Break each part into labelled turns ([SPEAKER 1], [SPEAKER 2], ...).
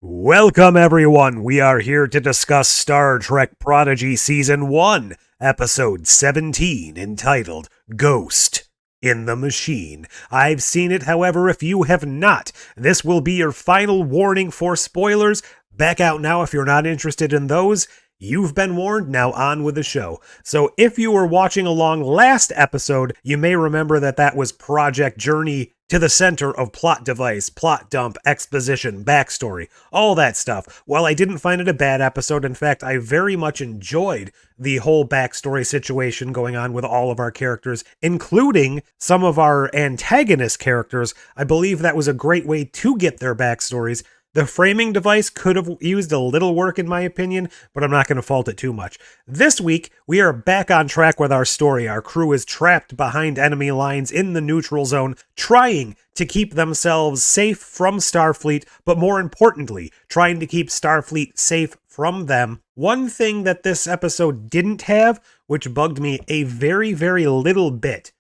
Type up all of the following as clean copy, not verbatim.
[SPEAKER 1] Welcome, everyone. We are here to discuss Star Trek Prodigy Season 1, Episode 17, entitled Ghost in the Machine. I've seen it, however, if you have not, this will be your final warning for spoilers. Back out now if you're not interested in those. You've been warned, now on with the show. So if you were watching along last episode, you may remember that was Project Journey to the center of plot device, plot dump, exposition, backstory, all that stuff. While I didn't find it a bad episode, in fact, I very much enjoyed the whole backstory situation going on with all of our characters, including some of our antagonist characters. I believe that was a great way to get their backstories. The framing device could have used a little work in my opinion, but I'm not going to fault it too much. This week, we are back on track with our story. Our crew is trapped behind enemy lines in the neutral zone, trying to keep themselves safe from Starfleet, but more importantly, trying to keep Starfleet safe from them. One thing that this episode didn't have, which bugged me a very, very little bit,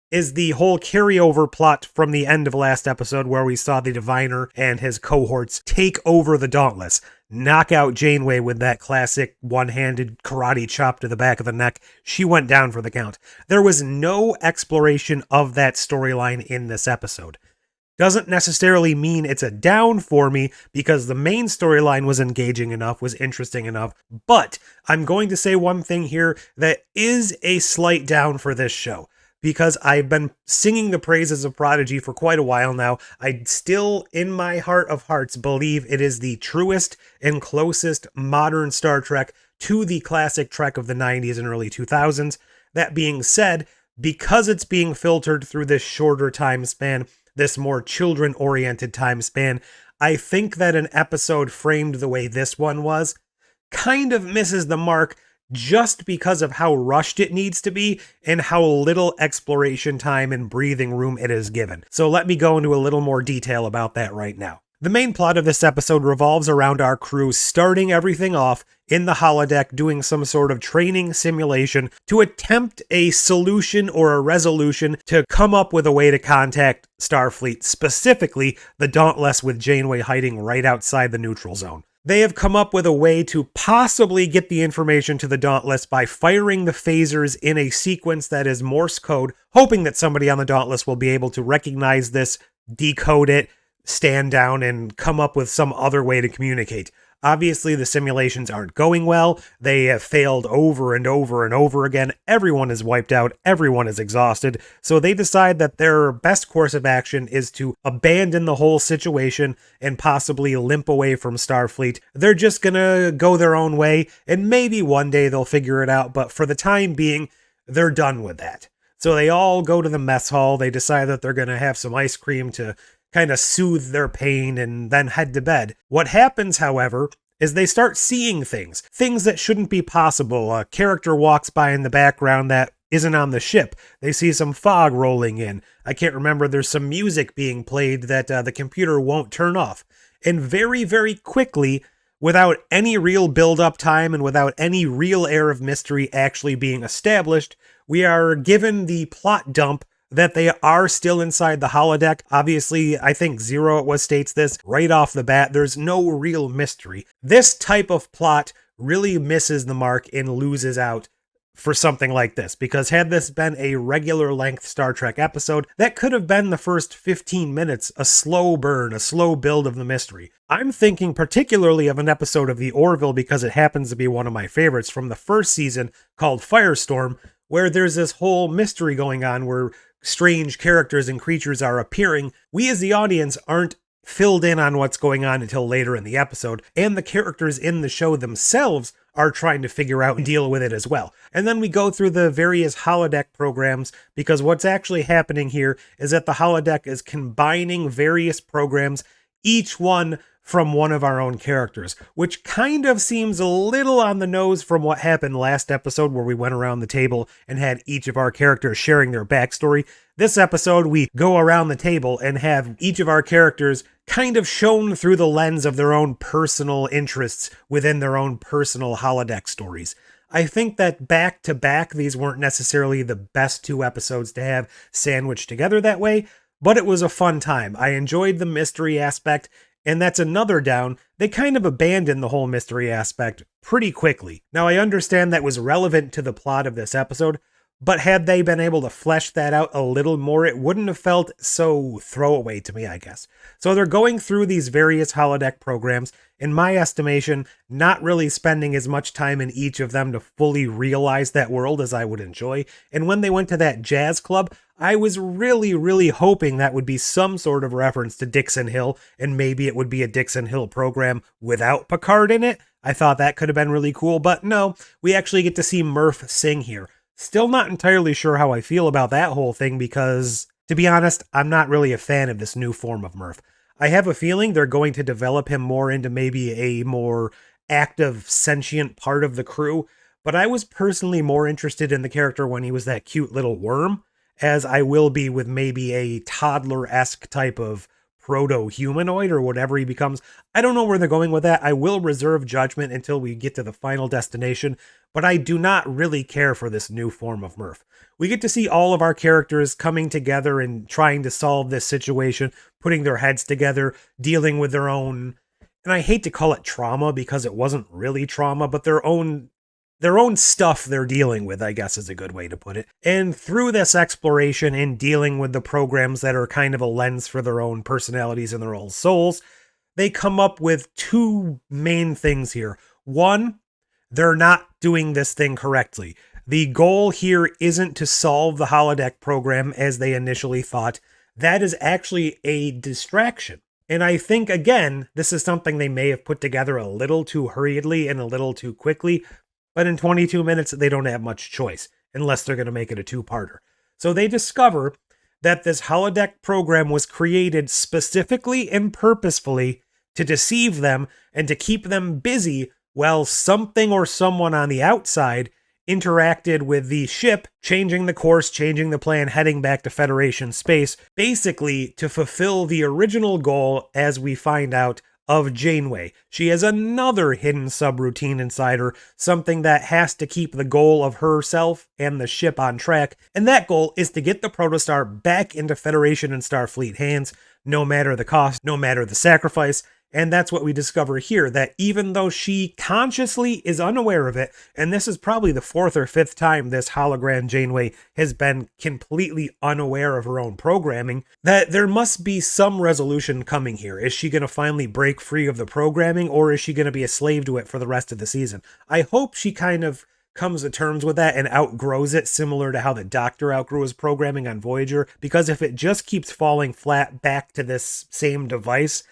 [SPEAKER 1] is the whole carryover plot from the end of last episode where we saw the Diviner and his cohorts take over the Dauntless, knock out Janeway with that classic one-handed karate chop to the back of the neck. She went down for the count. There was no exploration of that storyline in this episode. Doesn't necessarily mean it's a down for me, because the main storyline was engaging enough, was interesting enough, but I'm going to say one thing here that is a slight down for this show. Because I've been singing the praises of Prodigy for quite a while now, I still, in my heart of hearts, believe it is the truest and closest modern Star Trek to the classic Trek of the 90s and early 2000s. That being said, because it's being filtered through this shorter time span, this more children-oriented time span, I think that an episode framed the way this one was kind of misses the mark, just because of how rushed it needs to be and how little exploration time and breathing room it is given. So let me go into a little more detail about that right now. The main plot of this episode revolves around our crew starting everything off in the holodeck, doing some sort of training simulation to attempt a solution or a resolution to come up with a way to contact Starfleet, specifically the Dauntless with Janeway hiding right outside the neutral zone. They have come up with a way to possibly get the information to the Dauntless by firing the phasers in a sequence that is Morse code, hoping that somebody on the Dauntless will be able to recognize this, decode it, stand down, and come up with some other way to communicate. Obviously, the simulations aren't going well. They have failed over and over and over again. Everyone is wiped out. Everyone is exhausted. So they decide that their best course of action is to abandon the whole situation and possibly limp away from Starfleet. They're just gonna go their own way, and maybe one day they'll figure it out, but for the time being, they're done with that. So they all go to the mess hall. They decide that they're gonna have some ice cream to kind of soothe their pain and then head to bed. What happens, however, is they start seeing things that shouldn't be possible. A character walks by in the background that isn't on the ship. They see some fog rolling in. I can't remember, there's some music being played that the computer won't turn off. And very, very quickly, without any real build-up time and without any real air of mystery actually being established, we are given the plot dump that they are still inside the holodeck. Obviously, I think Zero states this right off the bat. There's no real mystery. This type of plot really misses the mark and loses out for something like this, because had this been a regular length Star Trek episode, that could have been the first 15 minutes, a slow burn, a slow build of the mystery. I'm thinking particularly of an episode of The Orville because it happens to be one of my favorites from the first season, called Firestorm, where there's this whole mystery going on where strange characters and creatures are appearing. We as the audience aren't filled in on what's going on until later in the episode, and the characters in the show themselves are trying to figure out and deal with it as well. And then we go through the various holodeck programs, because what's actually happening here is that the holodeck is combining various programs, each one from one of our own characters, which kind of seems a little on the nose from what happened last episode where we went around the table and had each of our characters sharing their backstory. This episode, we go around the table and have each of our characters kind of shown through the lens of their own personal interests within their own personal holodeck stories. I think that back to back, these weren't necessarily the best two episodes to have sandwiched together that way, but it was a fun time. I enjoyed the mystery aspect, and that's another down. They kind of abandoned the whole mystery aspect pretty quickly. Now, I understand that was relevant to the plot of this episode, but had they been able to flesh that out a little more, it wouldn't have felt so throwaway to me, I guess. So they're going through these various holodeck programs, in my estimation, not really spending as much time in each of them to fully realize that world as I would enjoy. And when they went to that jazz club, I was really hoping that would be some sort of reference to Dixon Hill, and maybe it would be a Dixon Hill program without Picard in it. I thought that could have been really cool, but no, we actually get to see Murph sing here. Still not entirely sure how I feel about that whole thing because, to be honest, I'm not really a fan of this new form of Murph. I have a feeling they're going to develop him more into maybe a more active, sentient part of the crew, but I was personally more interested in the character when he was that cute little worm, as I will be with maybe a toddler-esque type of proto-humanoid or whatever he becomes. I don't know where they're going with that. I will reserve judgment until we get to the final destination, but I do not really care for this new form of Murph. We get to see all of our characters coming together and trying to solve this situation, putting their heads together, dealing with their own, and I hate to call it trauma because it wasn't really trauma, but their own stuff they're dealing with, I guess is a good way to put it. And through this exploration and dealing with the programs that are kind of a lens for their own personalities and their own souls, they come up with two main things here. One, they're not doing this thing correctly. The goal here isn't to solve the holodeck program as they initially thought. That is actually a distraction. And I think, again, this is something they may have put together a little too hurriedly and a little too quickly, but in 22 minutes, they don't have much choice, unless they're going to make it a two-parter. So they discover that this holodeck program was created specifically and purposefully to deceive them and to keep them busy while something or someone on the outside interacted with the ship, changing the course, changing the plan, heading back to Federation space, basically to fulfill the original goal, as we find out, of Janeway. She has another hidden subroutine inside her, something that has to keep the goal of herself and the ship on track, and that goal is to get the Protostar back into Federation and Starfleet hands, no matter the cost, no matter the sacrifice. And that's what we discover here, that even though she consciously is unaware of it, and this is probably the fourth or fifth time this hologram Janeway has been completely unaware of her own programming, that there must be some resolution coming here. Is she going to finally break free of the programming, or is she going to be a slave to it for the rest of the season? I hope she kind of comes to terms with that and outgrows it, similar to how the Doctor outgrew his programming on Voyager, because if it just keeps falling flat back to this same device,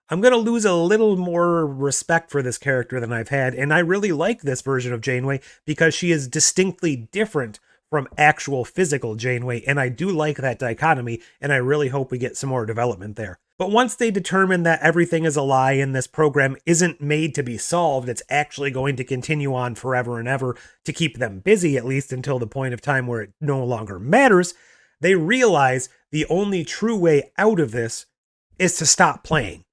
[SPEAKER 1] I'm going to lose a little more respect for this character than I've had, and I really like this version of Janeway because she is distinctly different from actual physical Janeway, and I do like that dichotomy, and I really hope we get some more development there. But once they determine that everything is a lie and this program isn't made to be solved, it's actually going to continue on forever and ever to keep them busy, at least until the point of time where it no longer matters, they realize the only true way out of this is to stop playing.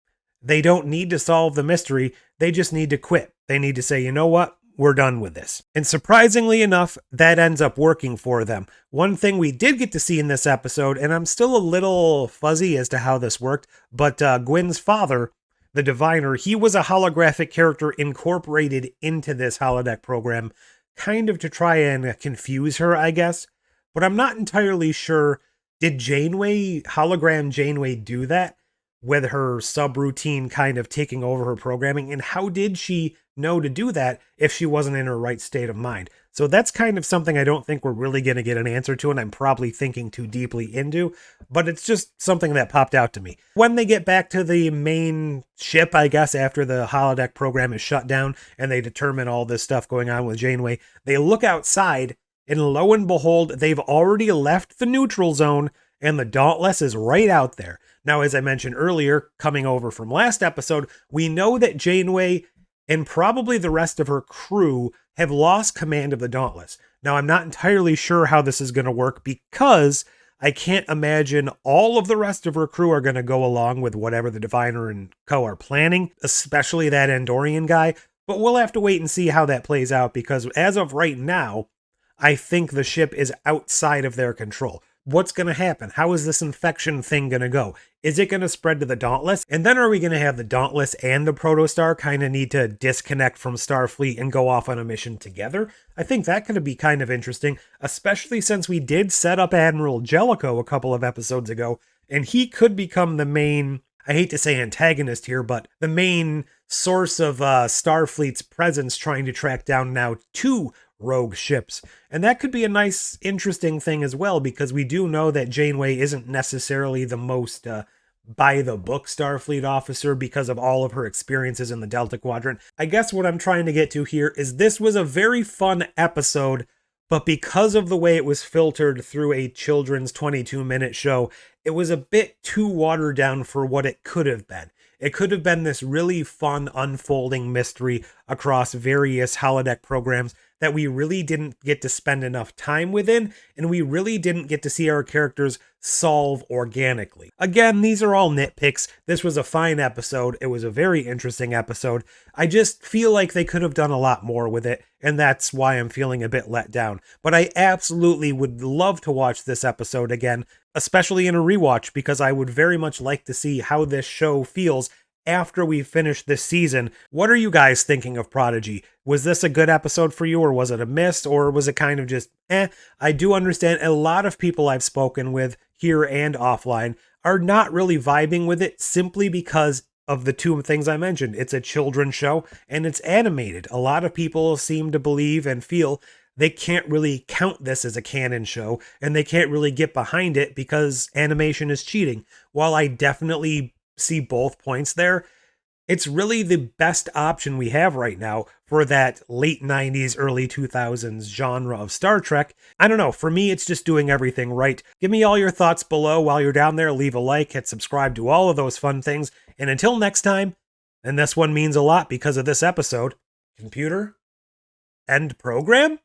[SPEAKER 1] They don't need to solve the mystery, they just need to quit. They need to say, you know what, we're done with this. And surprisingly enough, that ends up working for them. One thing we did get to see in this episode, and I'm still a little fuzzy as to how this worked, but Gwen's father, the Diviner, he was a holographic character incorporated into this holodeck program, kind of to try and confuse her, I guess. But I'm not entirely sure, did hologram Janeway do that? With her subroutine kind of taking over her programming, and how did she know to do that if she wasn't in her right state of mind? So that's kind of something I don't think we're really going to get an answer to, and I'm probably thinking too deeply into, but it's just something that popped out to me. When they get back to the main ship, I guess, after the holodeck program is shut down, and they determine all this stuff going on with Janeway, they look outside, and lo and behold, they've already left the neutral zone, and the Dauntless is right out there. Now, as I mentioned earlier, coming over from last episode, we know that Janeway and probably the rest of her crew have lost command of the Dauntless. Now, I'm not entirely sure how this is going to work because I can't imagine all of the rest of her crew are going to go along with whatever the Diviner and co are planning, especially that Andorian guy. But we'll have to wait and see how that plays out because as of right now, I think the ship is outside of their control. What's going to happen? How is this infection thing going to go? Is it going to spread to the Dauntless? And then are we going to have the Dauntless and the Protostar kind of need to disconnect from Starfleet and go off on a mission together? I think that could be kind of interesting, especially since we did set up Admiral Jellicoe a couple of episodes ago, and he could become the main, I hate to say antagonist here, but the main source of Starfleet's presence trying to track down now 2 rogue ships. And that could be a nice, interesting thing as well, because we do know that Janeway isn't necessarily the most by-the-book Starfleet officer because of all of her experiences in the Delta Quadrant. I guess what I'm trying to get to here is this was a very fun episode, but because of the way it was filtered through a children's 22-minute show, it was a bit too watered down for what it could have been. It could have been this really fun unfolding mystery across various holodeck programs that we really didn't get to spend enough time within, and we really didn't get to see our characters solve organically. Again, these are all nitpicks. This was a fine episode. It was a very interesting episode. I just feel like they could have done a lot more with it, and that's why I'm feeling a bit let down. But I absolutely would love to watch this episode again, especially in a rewatch, because I would very much like to see how this show feels after we finish this season. What are you guys thinking of Prodigy? Was this a good episode for you, or was it a miss, or was it kind of just I do understand a lot of people I've spoken with here and offline are not really vibing with it simply because of the 2 things I mentioned. It's a children's show and it's animated. A lot of people seem to believe and feel they can't really count this as a canon show, and they can't really get behind it because animation is cheating. While I definitely see both points there, it's really the best option we have right now for that late 90s, early 2000s genre of Star Trek. I don't know, for me, it's just doing everything right. Give me all your thoughts below while you're down there. Leave a like, hit subscribe, do all of those fun things. And until next time, and this one means a lot because of this episode, computer, end program?